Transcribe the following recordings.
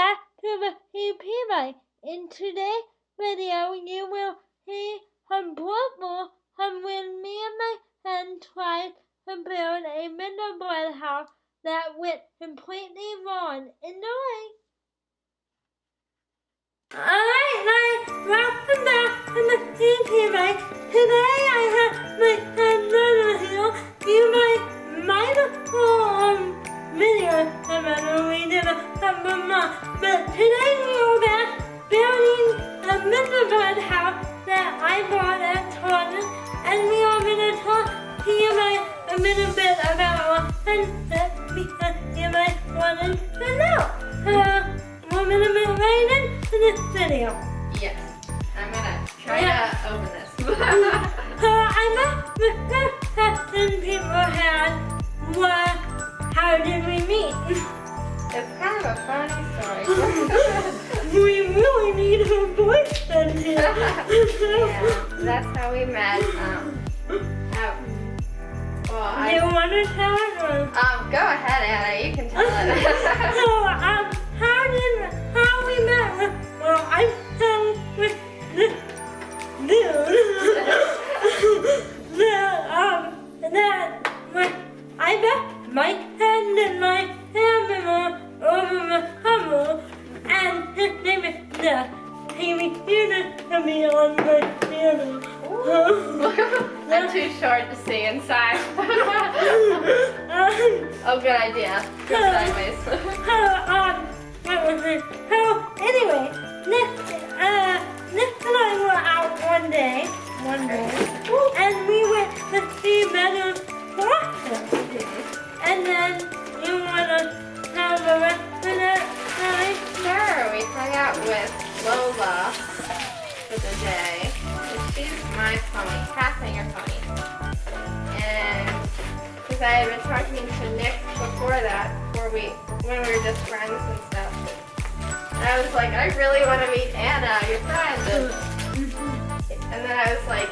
back to the EP. In today's video, you will see some bloopers from when me and my friend tried to build a gingerbread house that went completely wrong. Enjoy! Alright guys, welcome back to the EP. Today I have my friend Nana here. You might have saw video about we did a couple months, but today we are back building a gingerbread house that I bought at Target, and we are going to talk to you a little bit about that because you might want to know. We're going to move right into this video. Yes, I'm going to try to open this. I know the first question people had was, how did we meet? It's kind of a funny story. We really need a boyfriend here. Yeah, that's how we met. Do you want to tell it? Or? Go ahead, Anna. You can tell it. So, how we met? Well, I fell with this dude. I met my friend and my family over the summer, and his name is Jeff. He refused to be on my piano. I'm too short to see inside. Oh, good idea. Go sideways. What was it? So, anyway, Nick and I were out one day, and we went to see Meadows Bloppers. And then, you want to tell the rest of that story? Sure, we hung out with Lola for the day. She's my pony, passenger pony. And because I had been talking to Nick before that, when we were just friends and stuff. And I was like, I really want to meet Anna, your friend. And then I was like,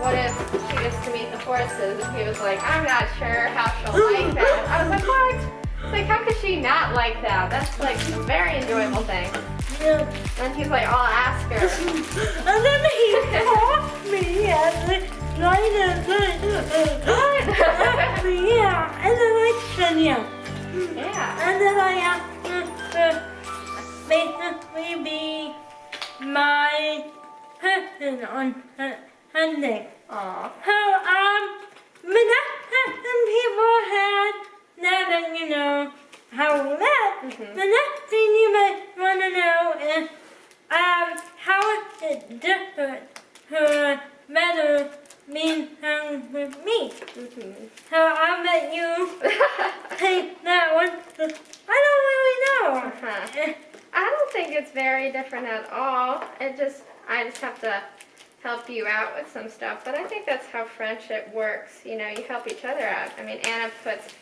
what if she gets to meet the horses? And he was like, I'm not sure how she'll like that. I was like, what? Like, how could she not like that? That's like a very enjoyable thing. Yeah. And he's like, I'll ask her. And then he called me at like 9 at night. Yeah. And then I said yeah. Yeah. And then I asked her to basically be my person on Sunday. Aww. So, the next question people had, now that you know how we met, the next thing you might want to know is, how is it different to better being hung with me? So I'll let you take that one. I don't really know. I don't think it's very different at all. I just have to help you out with some stuff. But I think that's how friendship works. You know, you help each other out. I mean, Anna puts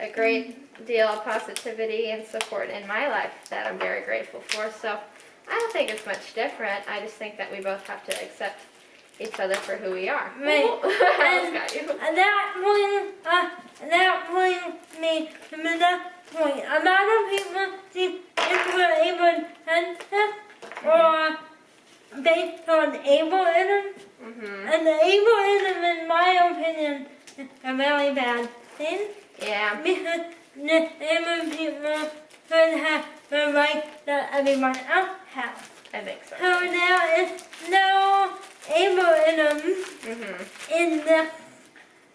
a great deal of positivity and support in my life that I'm very grateful for. So I don't think it's much different. I just think that we both have to accept each other for who we are. Right. And that brings me to the next point. A lot of people think if we're able to or based on ableism, and the ableism, in my opinion, is a very bad thing. Yeah. Because disabled people should have the right that everyone else has. I think so. So there is no ableism in this.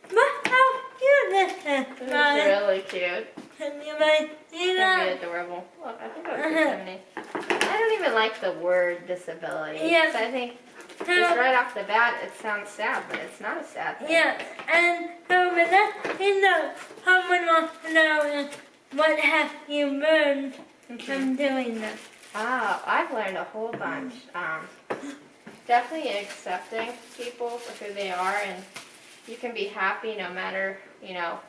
But how cute this is. This is really cute. Can you see that? That'd be adorable. Look, I think that was Yosemite. I don't even like the word disability. Yes. I think just right off the bat it sounds sad, but it's not a sad thing. Yes, and so the next thing that someone wants to know is, what have you learned from doing this? Oh, I've learned a whole bunch. Definitely accepting people for who they are, and you can be happy no matter, you know,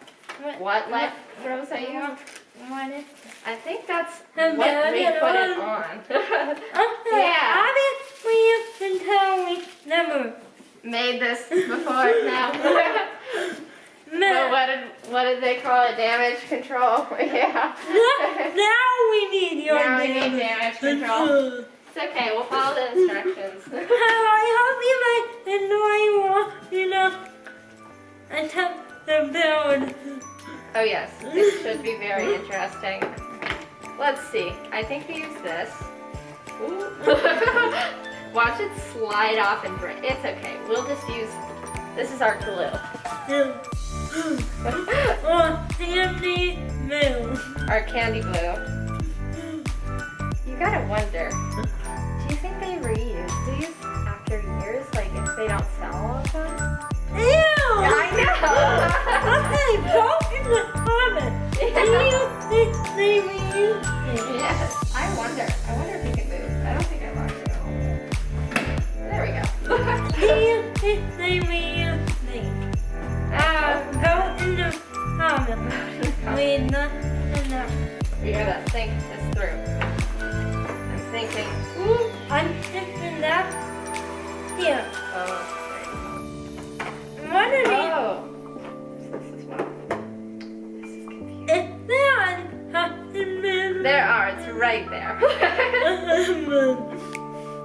what life throws at you. What is I think that's what we put it on. Okay, Yeah. obviously you can tell we never Made this before now. Well, what did they call it? Damage control? Yeah. Now we need your Okay, damage control. It's okay, we'll follow the instructions. I hope you might enjoy watching attempt to build. Oh yes, it should be very interesting. Let's see. I think we use this. Ooh. Watch it slide off and break. It's okay. We'll just use. This is our glue. Or candy glue. Our candy glue. You gotta wonder. Do you think they reuse these after years? Like if they don't sell all of them? Ew! I know. Okay, vote in the comments. Do you think they reuse it? Yes. I wonder if you can move. I don't think I locked it all. There we go. Do you think they reuse it? Vote in the comments. We gotta think this through. I'm thinking. Ooh. I'm thinking that here. Oh. What are these? Oh. This is what. This is confusing. It's there on Husband. There are. It's right there.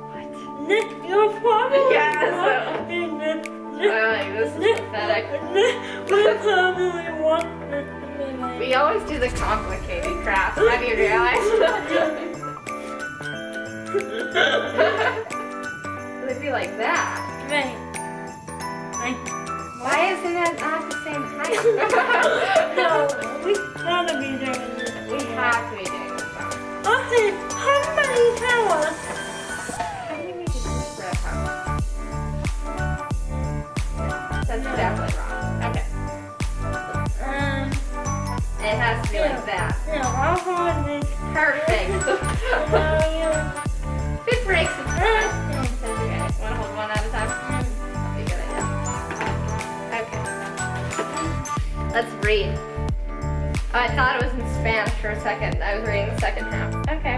What? You're probably Yeah, watching this. This is pathetic. We're probably watching this. We always do the complicated crafts. Have you realized? It'd be like that. Right. Why isn't it not the same height? No, we gotta be doing this. We have to be doing this now. Okay, somebody tell us. I think we should use Gingerbread House. That's definitely wrong. Okay. It has to be like that. Yeah, I'll hold this. Perfect. If it breaks, it's fine. That's okay. Want to hold one at a time? That'd be a good idea. Okay. Let's read. I thought it was in Spanish for a second. I was reading the second half. Okay.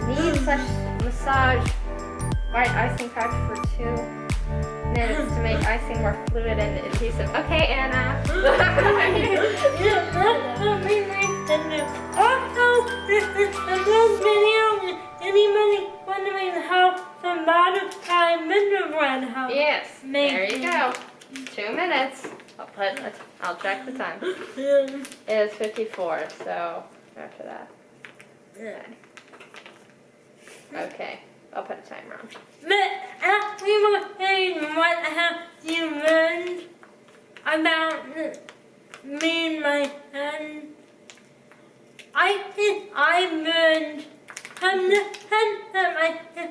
Need such massage white icing pouch for 2 minutes to make icing more fluid and adhesive. Okay, Anna. Also, this is a good video. Anybody wondering how the modern time Gingerbread House? Yes. There you go. 2 minutes. I'll check the time. It is 54, so after that. Okay. I'll put a timer on. But we were saying what have you learned about me and my son. I think I learned from the sense that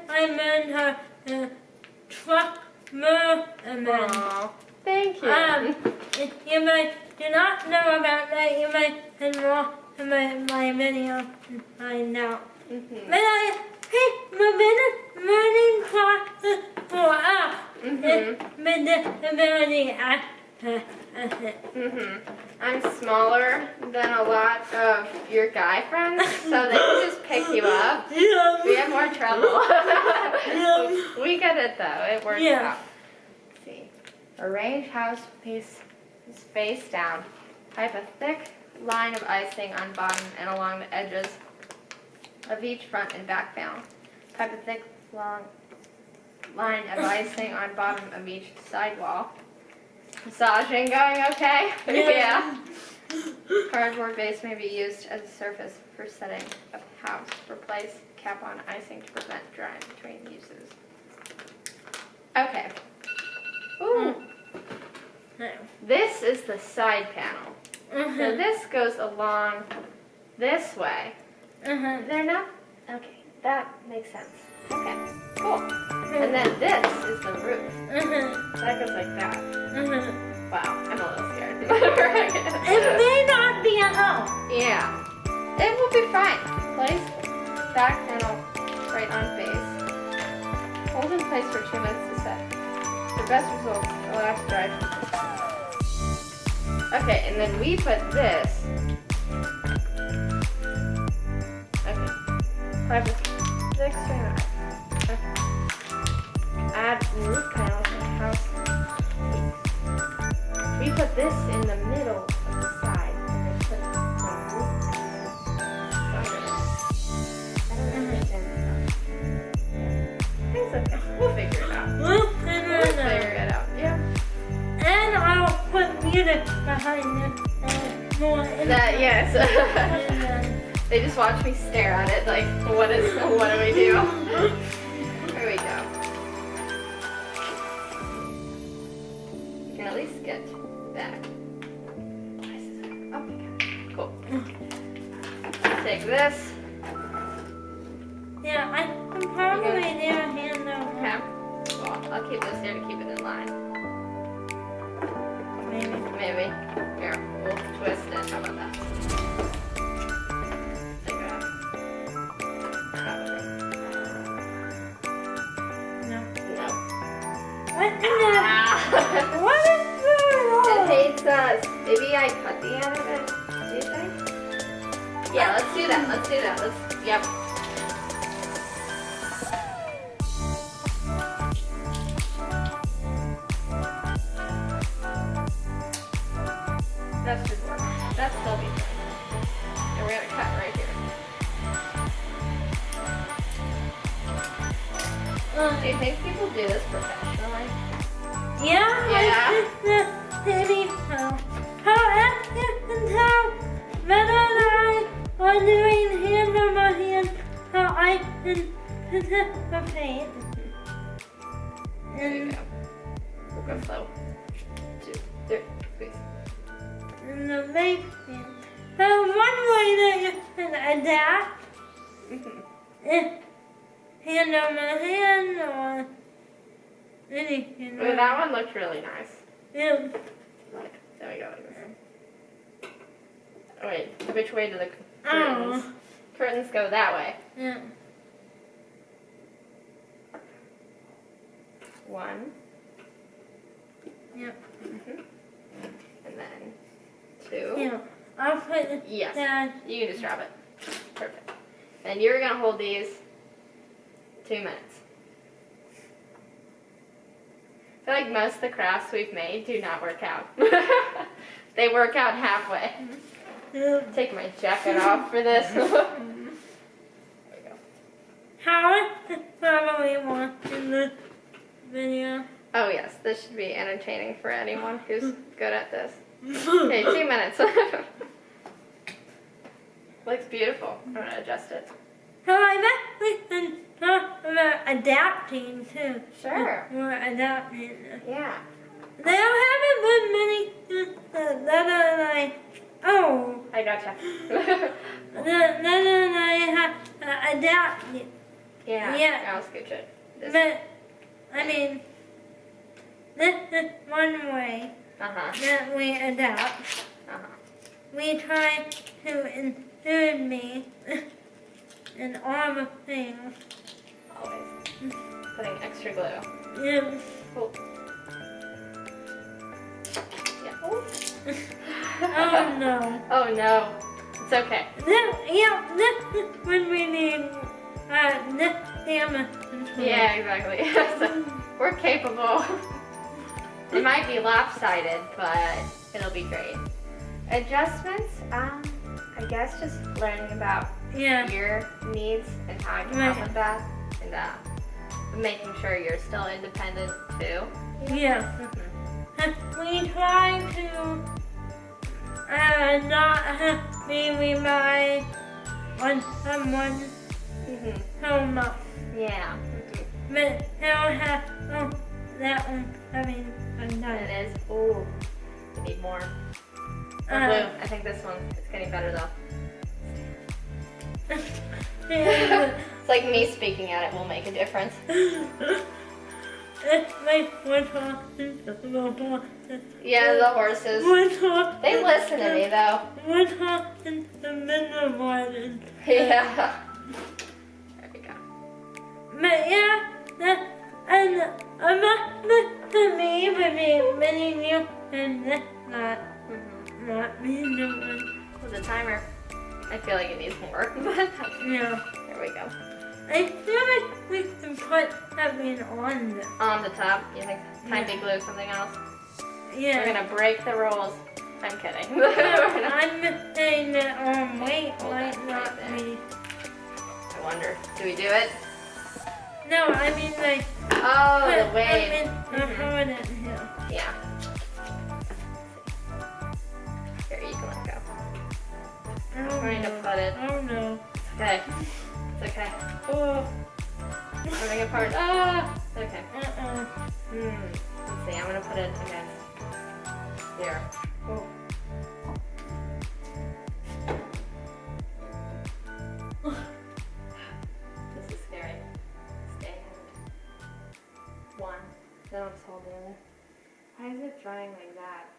I learned how to trust movement. Aw, thank you. If you might do not know about that, you might enroll in my video and find out. But I think the learning process for us is with disability access. I'm smaller than a lot of your guy friends, so they can just pick you up. We have more trouble. We get it though, it works out. Let's see. Arrange house piece face down. Type a thick line of icing on bottom and along the edges of each front and back panel. Type a thick long line of icing on bottom of each side wall. Massaging going okay? Yeah. Cardboard base may be used as a surface for setting up house. Replace cap on icing to prevent drying between uses. Okay. Ooh. This is the side panel. So this goes along this way. They're not. Okay, that makes sense. Okay, cool. And then this is the roof. That goes like that. Wow, I'm a little scared. It may not be a house. Yeah, it will be fine. Place back panel right on base. Hold in place for 2 minutes to set. For best results, allow to dry. Okay, and then we put this. Okay. 5 to 6 minutes. Okay. Add roof panel to the house. We put this in the middle of the side, and then put the roof panel under it. behind the more. That, yes. And then, They just watch me stare at it like, what do we do? Here we go. You can at least get back. Oh my god. Cool. Take this. yeah, I'm probably near a hand though. Okay. Well, I'll keep this here to keep it in line. Maybe. Here, we'll twist it. How about that? Like that. No. No. What in the? Ah. What is going It on? hates us. Maybe I cut the end of it. Do you think? Yeah, let's do that. Let's do that. Yep. That's just work. That's still be fine. And we're gonna cut right here. Do you think people do this professionally? Yeah, Yeah. I think that maybe so. However, until whether I was doing hand over hand, how I can participate. There you go. We'll go slow. 2, 3, squeeze. In the making. So one way that you can adapt is hand over hand or anything. Ooh, that one looked really nice. Yeah. There we go. Oh, wait, which way do the curtains? Oh. Curtains go that way. Yeah. 1. Yeah. And then 2. Yeah. I'll put it Yes. down. You can just grab it. Perfect. And you're gonna hold these 2 minutes. I feel like most of the crafts we've made do not work out. They work out halfway. Yeah. Take my jacket off for this. There we go. How is probably watching this video? Oh yes, this should be entertaining for anyone who's good at this. Okay, 2 minutes. Looks beautiful. I'm gonna adjust it. So I bet we can talk about adapting too. Sure. We're adapting. Yeah. There haven't been many that are like, oh, I gotcha. that I have adapted. Yeah. Yeah. I'll scooch it. This. But, I mean, this is one way Uh-huh. that we adapt. Uh-huh. We try to include me in all the things. Always. Putting extra glue. Yeah. Cool. Yeah. Oh no. Oh no. It's okay. This is when we need this damage control. Yeah, exactly. So, we're capable. It might be lopsided, but it'll be great. Adjustments, I guess just learning about Yeah. your needs and how I can help with that, and making sure you're still independent too. Yeah. We try to not be relied on someone so much. Yeah. But they'll have, oh, that one, I mean, I'm done. It is. Ooh, we need more. Or blue. I think this one is getting better though. It's like me speaking at it will make a difference. It's like one horse, Yeah, the horses. one horse. They listen to me though. One horse in the middle morning. Yeah. There we go. But yeah, and to me would be many new and this not me doing. With the timer, I feel like it needs more. Yeah. There we go. I feel like we can put something on this. On the top, you think time to glue something else? Yeah. We're gonna break the rules. I'm kidding. I'm just saying that weight Hold might that not right be. I wonder, do we do it? No, I mean like. Oh, the I weight. mean the harness here. Yeah. about it. Oh no. It's okay. It's okay. Oh. I'm having a part. Ah! It's okay. Let's see, I'm gonna put it again. There. Oh. This is scary. Stand. One. Then I'm holding it. Why is it drying like that?